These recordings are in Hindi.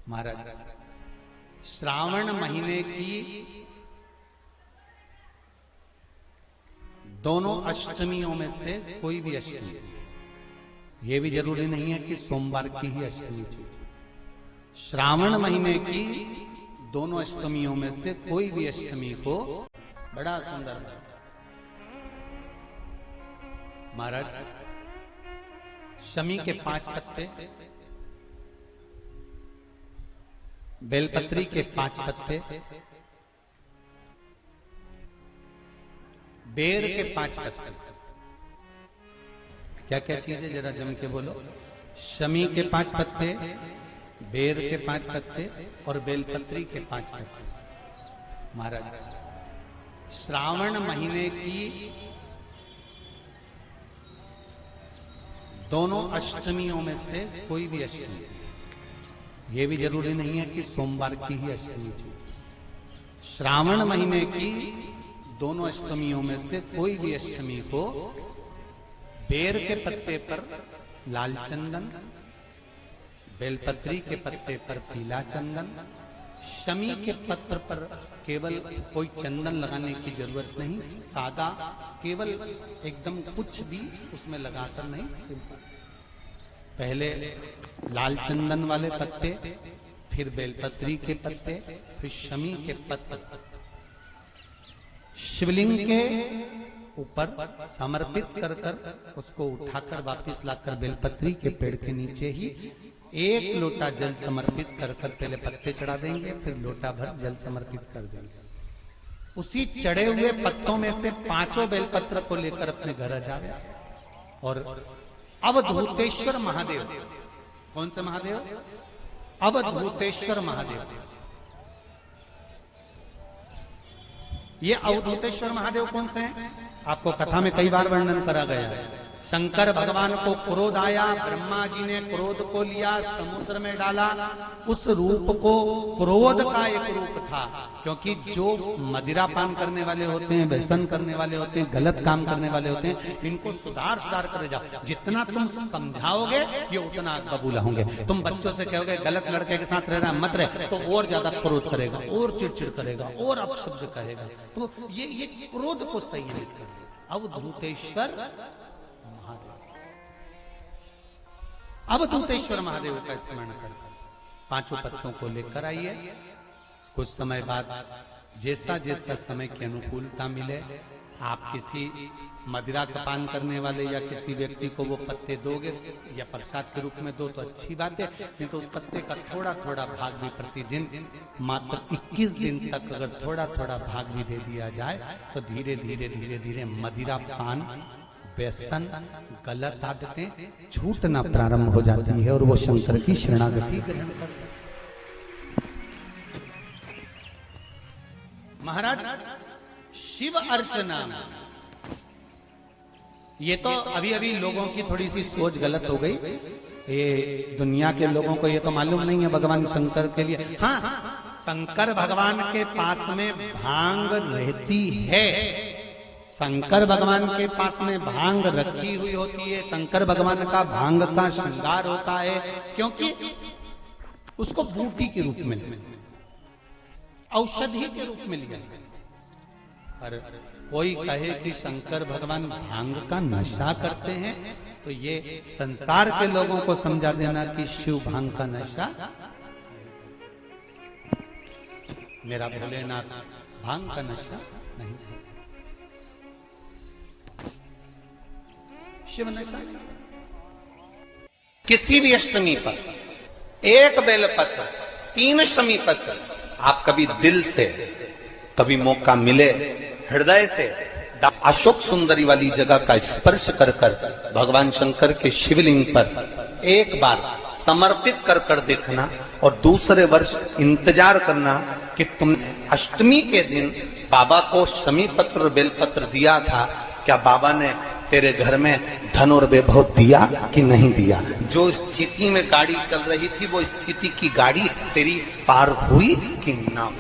महाराज, श्रावण महीने की दोनों अष्टमियों में से कोई भी अष्टमी, यह भी जरूरी नहीं है कि सोमवार की ही अष्टमी थी। श्रावण महीने की दोनों अष्टमियों में से कोई भी अष्टमी को बड़ा सुंदर महाराज, शमी के 5 पत्ते, बेलपत्री के 5 पत्ते, बेर के 5 पत्ते, क्या क्या चीज है जरा जम के बोलो। शमी के 5 पत्ते, बेर के 5 पत्ते और बेलपत्री के 5 पत्ते। महाराज, श्रावण महीने की दोनों अष्टमियों में से कोई भी अष्टमी, यह भी जरूरी नहीं है कि सोमवार की ही अष्टमी थी। श्रावण महीने की दोनों अष्टमियों में से कोई भी अष्टमी को बेर के पत्ते पर लाल चंदन, बेलपत्री के पत्ते पर पीला चंदन, शमी के पत्र पर केवल कोई चंदन लगाने की जरूरत नहीं, सादा केवल एकदम कुछ भी उसमें लगाकर नहीं, सिंपल पहले लाल चंदन वाले पत्ते, फिर बेलपत्री के पत्ते, फिर शमी के पत्ते शिवलिंग के ऊपर समर्पित कर कर उसको उठाकर वापस लाकर बेलपत्री के पेड़ के नीचे ही 1 लोटा जल समर्पित कर कर पहले पत्ते चढ़ा देंगे, फिर लोटा भर जल समर्पित कर देंगे। उसी चढ़े हुए पत्तों में से 5 बेलपत्र को लेकर अपने घर आ जाए और अवधूतेश्वर महादेव, कौन से महादेव? अवधूतेश्वर महादेव। ये अवधूतेश्वर महादेव कौन से हैं? आपको कथा में कई बार वर्णन करा गया है। शंकर भगवान को क्रोध आया, ब्रह्मा जी ने क्रोध को लिया, समुद्र में डाला। उस रूप को क्रोध का एक रूप था, क्योंकि जो मदिरा पान करने वाले होते हैं, व्यसन करने वाले होते हैं, गलत काम करने वाले होते हैं, इनको सुधार करे जाओ। जितना तुम समझाओगे ये उतना बबूला होंगे। तुम बच्चों से कहोगे गलत लड़के के साथ रहना मत रहे, तो और ज्यादा क्रोध करेगा, और चिड़चिड़ करेगा, और अपशब्द कहेगा। तो ये क्रोध को संयमित कर। अवधूतेश्वर अवधूतेश्वर महादेव का स्मरण कर 5 पत्तों को लेकर आइए। कुछ समय बाद जैसा जैसा समय की अनुकूलता मिले, आप किसी मदिरा का पान करने वाले या किसी व्यक्ति को वो पत्ते दोगे या प्रसाद के रूप में दो तो अच्छी बात है, नहीं तो उस पत्ते का थोड़ा थोड़ा भाग भी प्रतिदिन मात्र 21 दिन तक अगर थोड़ा थोड़ा भाग भी दे दिया जाए तो धीरे धीरे धीरे धीरे मदिरा पान, व्यसन, गलत आदतें छूटना प्रारंभ हो जाती है और वो शंकर की शरणागति ग्रहण करते हैं। महाराज, शिव अर्चना, ये तो अभी अभी लोगों की थोड़ी सी सोच गलत हो गई। ये दुनिया के लोगों को ये तो मालूम नहीं है भगवान शंकर के लिए। हाँ, शंकर भगवान के पास में भांग रहती है, शंकर भगवान के पास में भांग रखी हुई होती है। शंकर भगवान का भांग का श्रृंगार होता है, क्योंकि उसको बूटी के रूप में, औषधि के रूप में लिया जाए। पर कोई कहे कि शंकर भगवान भांग का नशा करते हैं, तो ये संसार के लोगों को समझा देना कि शिव भांग का नशा, मेरा भोलेनाथ भांग का नशा नहीं, शिव नशा। किसी भी अष्टमी पर 1 बेलपत्र, 3 शमी पत्र, आप कभी दिल से, कभी मौका मिले हृदय से अशोक सुंदरी वाली जगह का स्पर्श कर कर भगवान शंकर के शिवलिंग पर एक बार समर्पित कर कर देखना, और दूसरे वर्ष इंतजार करना कि तुमने अष्टमी के दिन बाबा को शमी पत्र बेलपत्र दिया था, क्या बाबा ने तेरे घर में धन और वैभव दिया कि नहीं दिया। जो स्थिति में गाड़ी चल रही थी वो स्थिति की गाड़ी तेरी पार हुई कि ना।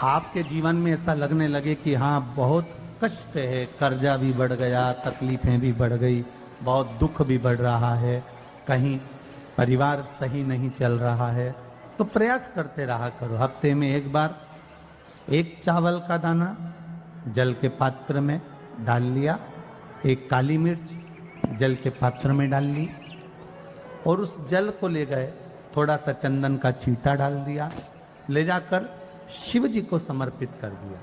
आपके जीवन में ऐसा लगने लगे कि हाँ बहुत कष्ट है, कर्जा भी बढ़ गया, तकलीफें भी बढ़ गई, बहुत दुख भी बढ़ रहा है, कहीं परिवार सही नहीं चल रहा है, तो प्रयास करते रहा करो। हफ्ते में एक बार एक चावल का दाना जल के पात्र में डाल लिया, एक काली मिर्च जल के पात्र में डाल ली, और उस जल को ले गए, थोड़ा सा चंदन का छींटा डाल दिया, ले जाकर शिव जी को समर्पित कर दिया।